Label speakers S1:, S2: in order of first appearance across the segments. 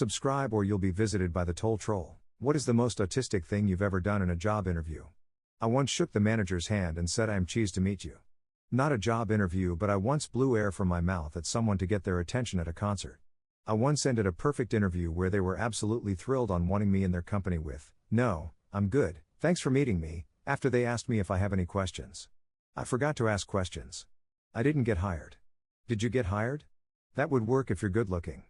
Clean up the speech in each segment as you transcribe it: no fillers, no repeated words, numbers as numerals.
S1: Subscribe or you'll be visited by the toll troll. What is the most autistic thing you've ever done in a job interview? I once shook the manager's hand and said I'm cheesed to meet you. Not a job interview, but I once blew air from my mouth at someone to get their attention at a concert. I once ended a perfect interview where they were absolutely thrilled on wanting me in their company with, "No, I'm good, thanks for meeting me," after they asked me if I have any questions. I forgot to ask questions. I didn't get hired. Did you get hired? That would work if you're good looking.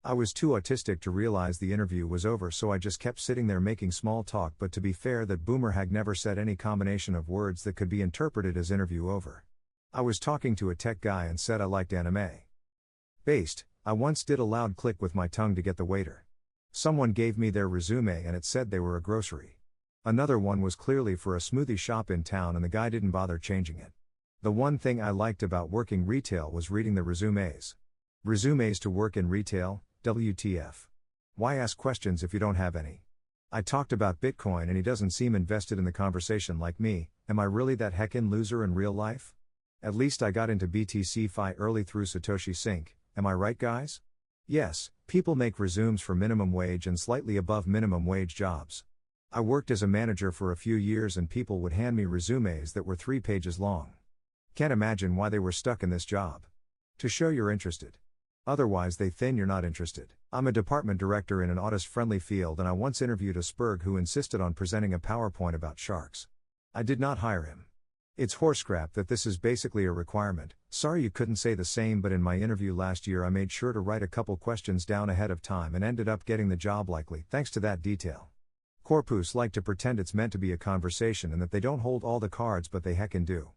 S1: I was too autistic to realize the interview was over, so I just kept sitting there making small talk, but to be fair, that boomer hag never said any combination of words that could be interpreted as interview over. I was talking to a tech guy and said I liked anime. Based, I once did a loud click with my tongue to get the waiter. Someone gave me their resume and it said they were a grocery. Another one was clearly for a smoothie shop in town and the guy didn't bother changing it. The one thing I liked about working retail was reading the resumes. Resumes to work in retail? WTF. Why ask questions if you don't have any? I talked about Bitcoin and he doesn't seem invested in the conversation like me. Am I really that heckin' loser in real life? At least I got into BTC Fi early through Satoshi Sync, am I right guys? Yes, people make resumes for minimum wage and slightly above minimum wage jobs. I worked as a manager for a few years and people would hand me resumes that were 3 pages long. Can't imagine why they were stuck in this job. To show you're interested. Otherwise they thin you're not interested. I'm a department director in an autist-friendly field and I once interviewed a spurg who insisted on presenting a PowerPoint about sharks. I did not hire him. It's horse crap that this is basically a requirement. Sorry you couldn't say the same, but in my interview last year I made sure to write a couple questions down ahead of time and ended up getting the job likely thanks to that detail. Corpus like to pretend it's meant to be a conversation and that they don't hold all the cards, but they heckin' do.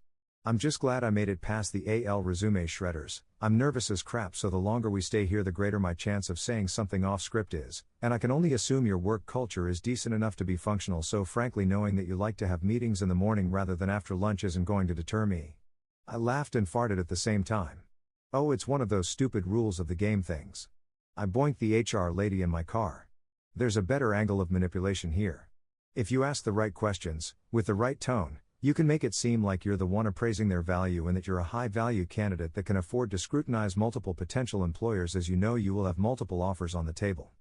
S1: I'm just glad I made it past the AL resume shredders. I'm nervous as crap, so the longer we stay here the greater my chance of saying something off script is, and I can only assume your work culture is decent enough to be functional, so frankly knowing that you like to have meetings in the morning rather than after lunch isn't going to deter me. I laughed and farted at the same time. Oh, it's one of those stupid rules of the game things. I boinked the HR lady in my car. There's a better angle of manipulation here. If you ask the right questions, with the right tone, you can make it seem like you're the one appraising their value and that you're a high-value candidate that can afford to scrutinize multiple potential employers, as you know you will have multiple offers on the table.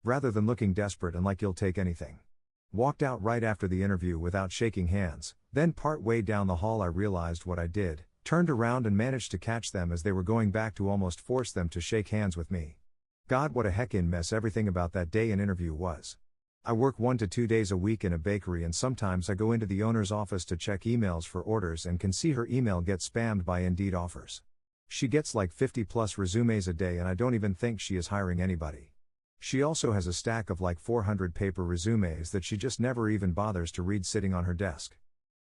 S1: Rather than looking desperate and like you'll take anything. Walked out right after the interview without shaking hands, then part way down the hall I realized what I did, turned around and managed to catch them as they were going back to almost force them to shake hands with me. God, what a heckin' mess everything about that day in interview was. I work 1 to 2 days a week in a bakery and sometimes I go into the owner's office to check emails for orders and can see her email get spammed by Indeed offers. She gets like 50 plus resumes a day and I don't even think she is hiring anybody. She also has a stack of like 400 paper resumes that she just never even bothers to read sitting on her desk.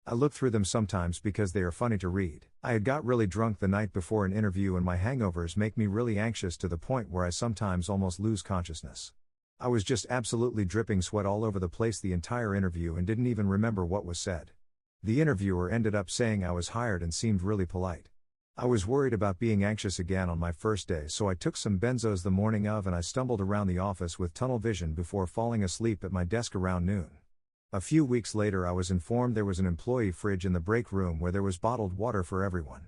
S1: I look through them sometimes because they are funny to read. I had got really drunk the night before an interview and my hangovers make me really anxious to the point where I sometimes almost lose consciousness. I was just absolutely dripping sweat all over the place the entire interview and didn't even remember what was said. The interviewer ended up saying I was hired and seemed really polite. I was worried about being anxious again on my first day, so I took some benzos the morning of and I stumbled around the office with tunnel vision before falling asleep at my desk around noon. A few weeks later I was informed there was an employee fridge in the break room where there was bottled water for everyone.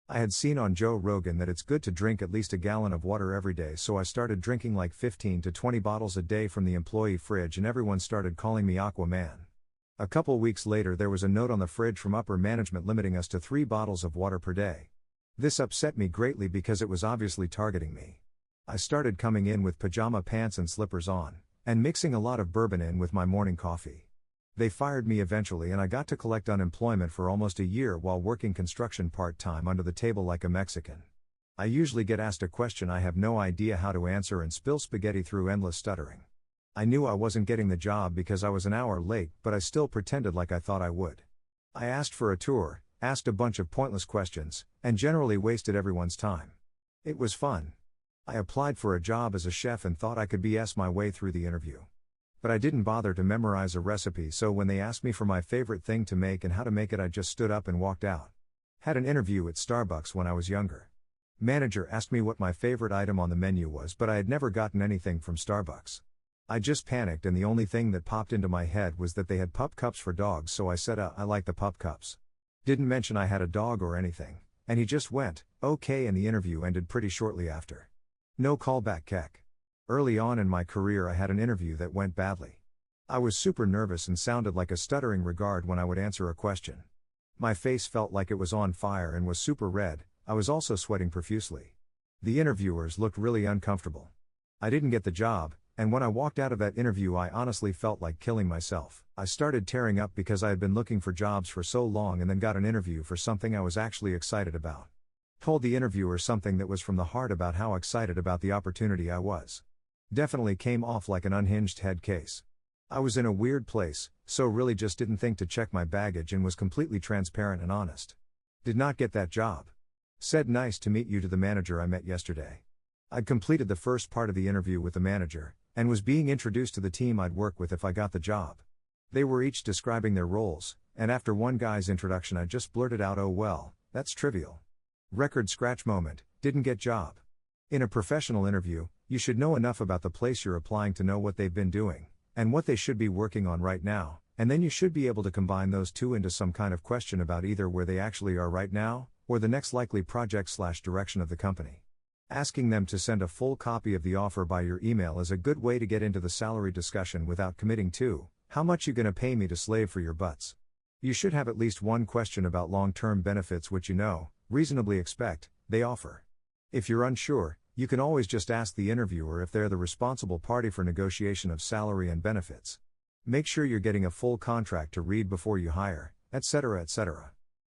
S1: I had seen on Joe Rogan that it's good to drink at least a gallon of water every day, so I started drinking like 15 to 20 bottles a day from the employee fridge and everyone started calling me Aquaman. A couple weeks later there was a note on the fridge from upper management limiting us to 3 bottles of water per day. This upset me greatly because it was obviously targeting me. I started coming in with pajama pants and slippers on, and mixing a lot of bourbon in with my morning coffee. They fired me eventually and I got to collect unemployment for almost a year while working construction part-time under the table like a Mexican. I usually get asked a question I have no idea how to answer and spill spaghetti through endless stuttering. I knew I wasn't getting the job because I was an hour late, but I still pretended like I thought I would. I asked for a tour, asked a bunch of pointless questions, and generally wasted everyone's time. It was fun. I applied for a job as a chef and thought I could BS my way through the interview. But I didn't bother to memorize a recipe, so when they asked me for my favorite thing to make and how to make it I just stood up and walked out. Had an interview at Starbucks when I was younger. Manager asked me what my favorite item on the menu was, but I had never gotten anything from Starbucks. I just panicked and the only thing that popped into my head was that they had pup cups for dogs, so I said I like the pup cups. Didn't mention I had a dog or anything, and he just went, okay, and the interview ended pretty shortly after. No callback, keck. Early on in my career, I had an interview that went badly. I was super nervous and sounded like a stuttering regard when I would answer a question. My face felt like it was on fire and was super red. I was also sweating profusely. The interviewers looked really uncomfortable. I didn't get the job, and when I walked out of that interview, I honestly felt like killing myself. I started tearing up because I had been looking for jobs for so long and then got an interview for something I was actually excited about. Told the interviewer something that was from the heart about how excited about the opportunity I was. Definitely came off like an unhinged head case. I was in a weird place, so really just didn't think to check my baggage and was completely transparent and honest. Did not get that job. Said nice to meet you to the manager I met yesterday. I'd completed the first part of the interview with the manager, and was being introduced to the team I'd work with if I got the job. They were each describing their roles, and after one guy's introduction I just blurted out, "Oh well, that's trivial." Record scratch moment, didn't get job. In a professional interview, you should know enough about the place you're applying to know what they've been doing, and what they should be working on right now, and then you should be able to combine those two into some kind of question about either where they actually are right now, or the next likely project/direction of the company. Asking them to send a full copy of the offer by your email is a good way to get into the salary discussion without committing to, "How much you gonna pay me to slave for your butts?" You should have at least one question about long-term benefits which you know, reasonably expect, they offer. If you're unsure, you can always just ask the interviewer if they're the responsible party for negotiation of salary and benefits. Make sure you're getting a full contract to read before you hire, etc., etc.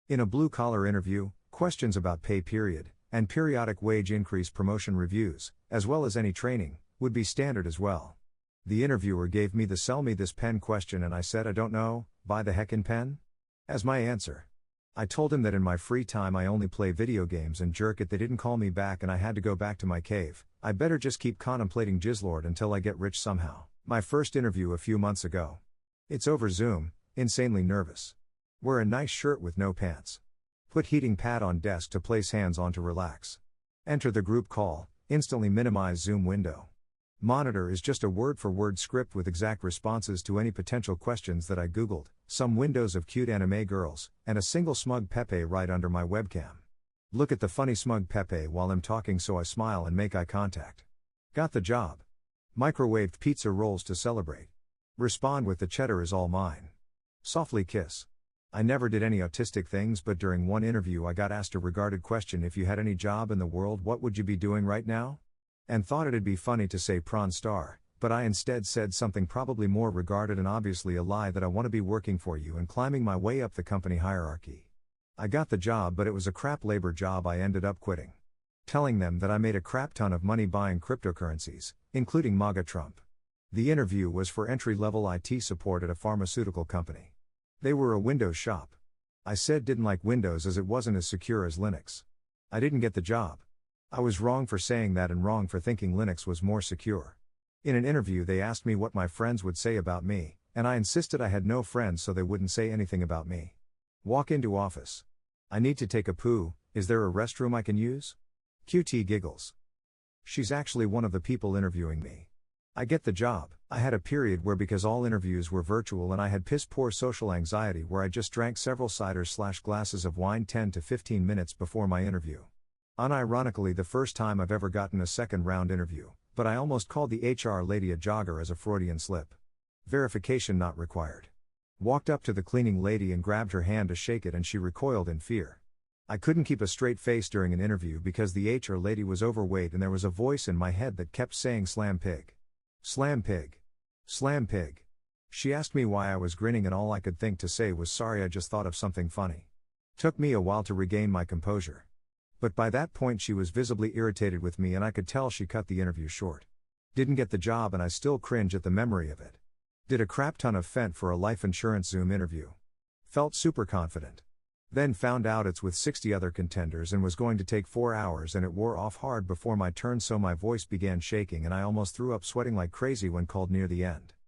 S1: In a blue-collar interview, questions about pay period, and periodic wage increase promotion reviews, as well as any training, would be standard as well. The interviewer gave me the "sell me this pen" question and I said, "I don't know, buy the heckin' pen?" as my answer. I told him that in my free time I only play video games and jerk it they didn't call me back and I had to go back to my cave. I better just keep contemplating Jizzlord until I get rich somehow. My first interview a few months ago. It's over Zoom, insanely nervous. Wear a nice shirt with no pants. Put heating pad on desk to place hands on to relax. Enter the group call, instantly minimize Zoom window. Monitor is just a word-for-word script with exact responses to any potential questions that I googled, some windows of cute anime girls, and a single smug Pepe right under my webcam. Look at the funny smug Pepe while I'm talking so I smile and make eye contact. Got the job. Microwaved pizza rolls to celebrate. Respond with "the cheddar is all mine." Softly kiss. I never did any autistic things, but during one interview I got asked a regarded question: if you had any job in the world, what would you be doing right now? And thought it'd be funny to say prawn star, but I instead said something probably more regarded and obviously a lie, that I want to be working for you and climbing my way up the company hierarchy. I got the job, but it was a crap labor job. I ended up quitting. Telling them that I made a crap ton of money buying cryptocurrencies, including MAGA Trump. The interview was for entry-level IT support at a pharmaceutical company. They were a Windows shop. I said didn't like Windows as it wasn't as secure as Linux. I didn't get the job. I was wrong for saying that and wrong for thinking Linux was more secure. In an interview they asked me what my friends would say about me, and I insisted I had no friends so they wouldn't say anything about me. Walk into office. I need to take a poo, is there a restroom I can use? QT giggles. She's actually one of the people interviewing me. I get the job. I had a period where, because all interviews were virtual and I had piss poor social anxiety, where I just drank several ciders/glasses of wine 10 to 15 minutes before my interview. Unironically the first time I've ever gotten a second round interview, but I almost called the HR lady a jogger as a Freudian slip. Verification not required. Walked up to the cleaning lady and grabbed her hand to shake it and she recoiled in fear. I couldn't keep a straight face during an interview because the HR lady was overweight and there was a voice in my head that kept saying "slam pig. Slam pig. Slam pig." She asked me why I was grinning and all I could think to say was "sorry, I just thought of something funny." Took me a while to regain my composure. But by that point she was visibly irritated with me and I could tell she cut the interview short. Didn't get the job and I still cringe at the memory of it. Did a crap ton of fent for a life insurance Zoom interview. Felt super confident. Then found out it's with 60 other contenders and was going to take 4 hours, and it wore off hard before my turn, so my voice began shaking and I almost threw up, sweating like crazy when called near the end.